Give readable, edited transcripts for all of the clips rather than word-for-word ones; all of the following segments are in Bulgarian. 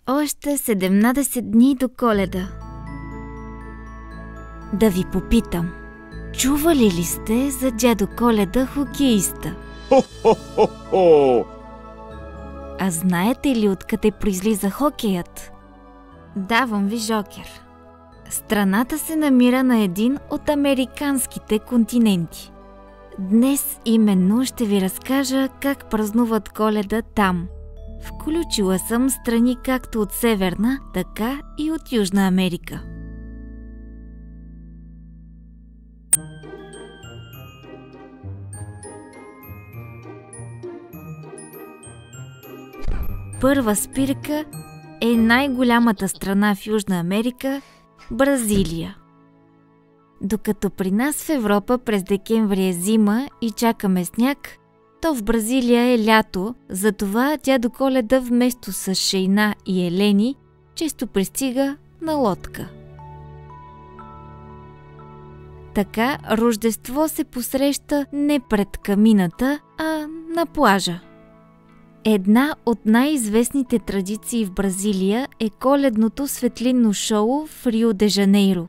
Още 17 дни до Коледа. Да ви попитам, чували ли сте за дядо Коледа хокеиста? Хо-хо-хо-хо! А знаете ли откъде произлиза хокеят? Давам ви жокер. Страната се намира на един от американските континенти. Днес именно ще ви разкажа как празнуват Коледа там. Включила съм страни както от Северна, така и от Южна Америка. Първа спирка е най-голямата страна в Южна Америка – Бразилия. Докато при нас в Европа през декември е зима и чакаме сняг, то в Бразилия е лято, затова дядо Коледа вместо с шейна и елени често пристига на лодка. Така Рождество се посреща не пред камината, а на плажа. Една от най-известните традиции в Бразилия е коледното светлинно шоу в Рио де Жанейро.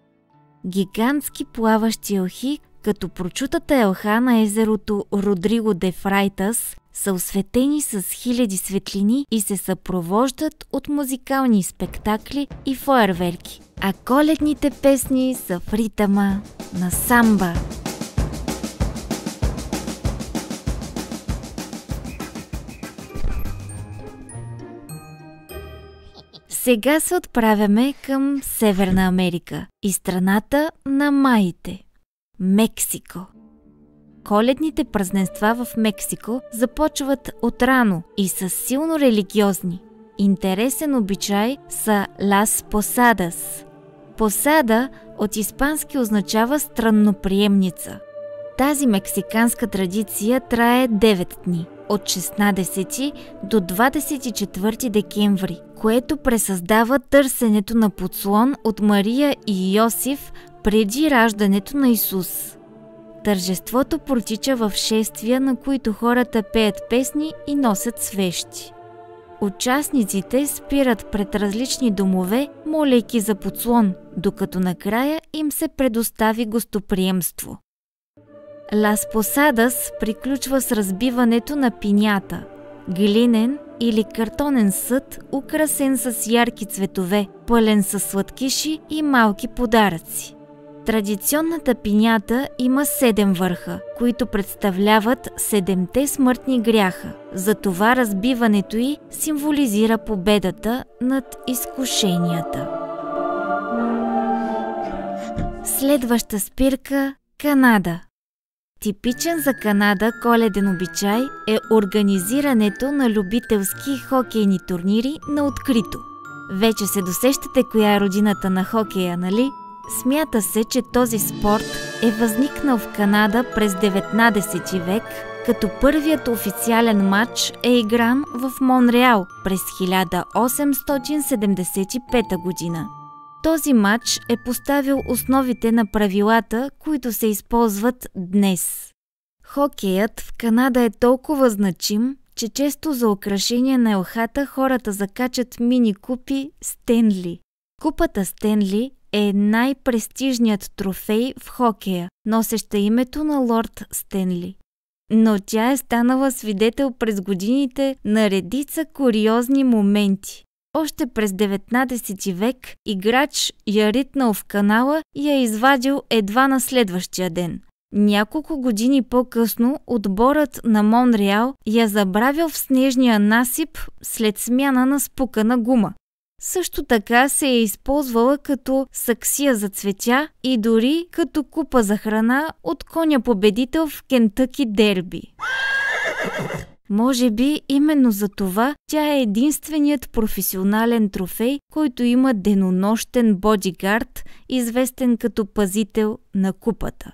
Гигантски плаващи елхи, като прочутата елха на езерото Родриго де Фрайтас, са осветени с хиляди светлини и се съпровождат от музикални спектакли и фойерверки, а коледните песни са в ритъма на самба. Сега се отправяме към Северна Америка и страната на маите – Мексико. Коледните празненства в Мексико започват отрано и са силно религиозни. Интересен обичай са Las Posadas. Посада от испански означава странноприемница. Тази мексиканска традиция трае 9 дни, от 16 до 24 декември, което пресъздава търсенето на подслон от Мария и Йосиф преди раждането на Исус. Тържеството протича в шествия, на които хората пеят песни и носят свещи. Участниците спират пред различни домове, молейки за подслон, докато накрая им се предостави гостоприемство. Las Posadas приключва с разбиването на пинята – глинен или картонен съд, украсен с ярки цветове, пълен с сладкиши и малки подаръци. Традиционната пинята има 7 върха, които представляват 7-те смъртни гряха. Затова разбиването й символизира победата над изкушенията. Следваща спирка – Канада. Типичен за Канада коледен обичай е организирането на любителски хокейни турнири на открито. Вече се досещате коя е родината на хокея, нали? Смята се, че този спорт е възникнал в Канада през 19 век, като първият официален матч е игран в Монреал през 1875 година. Този матч е поставил основите на правилата, които се използват днес. Хокеят в Канада е толкова значим, че често за украшение на елхата хората закачат мини-купи Стенли. Купата Стенли е най-престижният трофей в хокея, носеща името на лорд Стенли. Но тя е станала свидетел през годините на редица куриозни моменти. Още през 19 век играч я ритнал в канала и я извадил едва на следващия ден. Няколко години по-късно отборът на Монреал я забравил в снежния насип след смяна на спукана гума. Също така се е използвала като саксия за цветя и дори като купа за храна от коня-победител в Кентъки дерби. Може би именно за това тя е единственият професионален трофей, който има денонощен бодигард, известен като пазител на купата.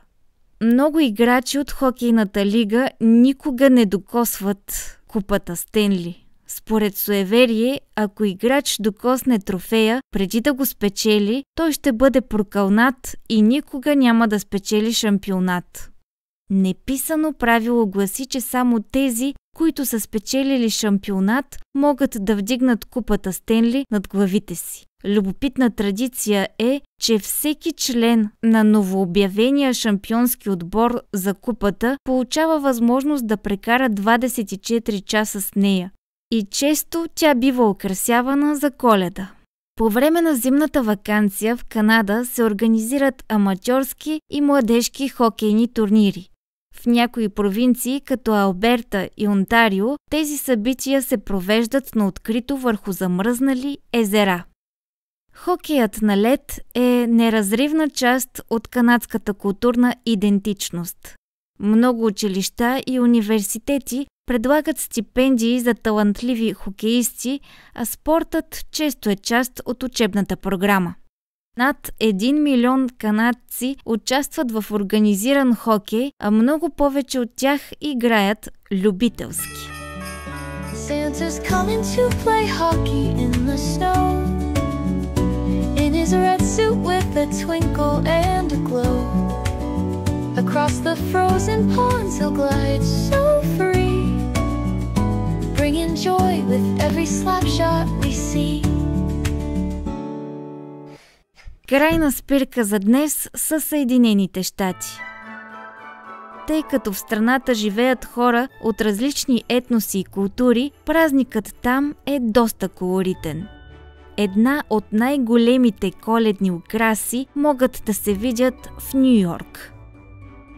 Много играчи от хокейната лига никога не докосват купата Стенли. Според суеверие, ако играч докосне трофея преди да го спечели, той ще бъде прокълнат и никога няма да спечели шампионат. Неписано правило гласи, че само тези, които са спечелили шампионат, могат да вдигнат купата Стенли над главите си. Любопитна традиция е, че всеки член на новообявения шампионски отбор за купата получава възможност да прекара 24 часа с нея. И често тя бива украсявана за Коледа. По време на зимната ваканция в Канада се организират аматьорски и младежки хокейни турнири. В някои провинции, като Алберта и Онтарио, тези събития се провеждат на открито върху замръзнали езера. Хокеят на лед е неразривна част от канадската културна идентичност. Много училища и университети предлагат стипендии за талантливи хокеисти, а спортът често е част от учебната програма. Над 1 милион канадци участват в организиран хокей, а много повече от тях играят любителски. Santa's coming to play hockey in the snow. In his red suit with a twinkle and a glow. Across the frozen ponds he'll glide so free, bringing joy with every slap shot we see. Крайна спирка за днес са Съединените щати. Тъй като в страната живеят хора от различни етноси и култури, празникът там е доста колоритен. Една от най-големите коледни украси могат да се видят в Ню Йорк.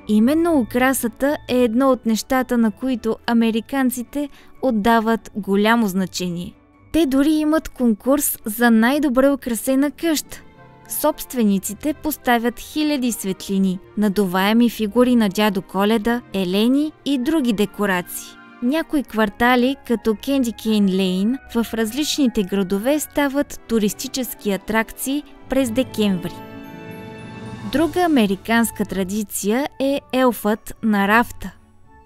Именно украсата е едно от нещата, на които американците отдават голямо значение. Те дори имат конкурс за най-добре украсена къща. Собствениците поставят хиляди светлини, надуваеми фигури на дядо Коледа, елени и други декорации. Някои квартали, като Кенди Кейн Лейн, в различните градове стават туристически атракции през декември. Друга американска традиция е елфът на рафта.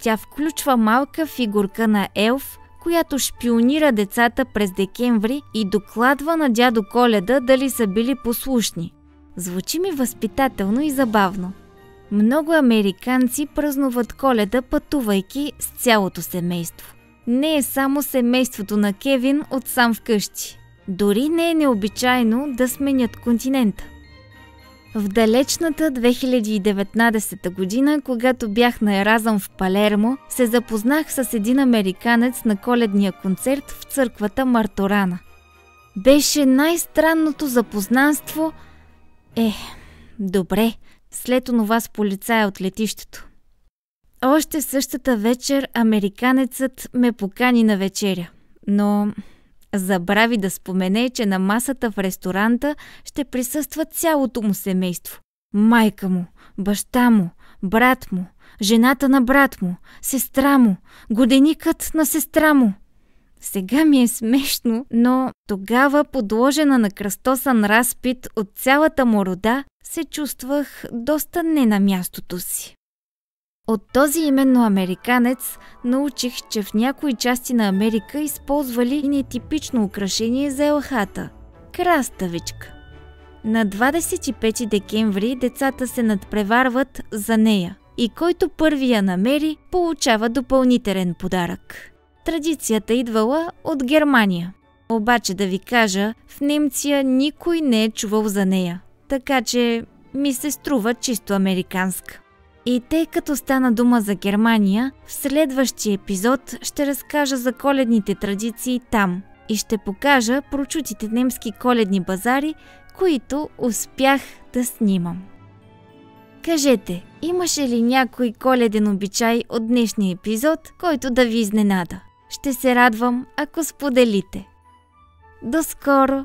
Тя включва малка фигурка на елф, която шпионира децата през декември и докладва на дядо Коледа дали са били послушни. Звучи ми възпитателно и забавно. Много американци празнуват Коледа, пътувайки с цялото семейство. Не е само семейството на Кевин от Сам вкъщи. Дори не е необичайно да сменят континента. В далечната 2019 година, когато бях на Еразъм в Палермо, се запознах с един американец на коледния концерт в църквата Марторана. Беше най-странното запознанство. Добре, след онова с полицая от летището. Още същата вечер американецът ме покани на вечеря, но забрави да спомене, че на масата в ресторанта ще присъства цялото му семейство. Майка му, баща му, брат му, жената на брат му, сестра му, годеникът на сестра му. Сега ми е смешно, но тогава, подложена на кръстосан разпит от цялата му рода, се чувствах доста не на мястото си. От този именно американец научих, че в някои части на Америка използвали нетипично украшение за елхата – краставичка. На 25 декември децата се надпреварват за нея и който първи я намери, получава допълнителен подарък. Традицията идвала от Германия. Обаче да ви кажа, в Немция никой не е чувал за нея, така че ми се струва чисто американска. И тъй като стана дума за Германия, в следващия епизод ще разкажа за коледните традиции там и ще покажа прочутите немски коледни базари, които успях да снимам. Кажете, имаше ли някой коледен обичай от днешния епизод, който да ви изненада? Ще се радвам, ако споделите. До скоро!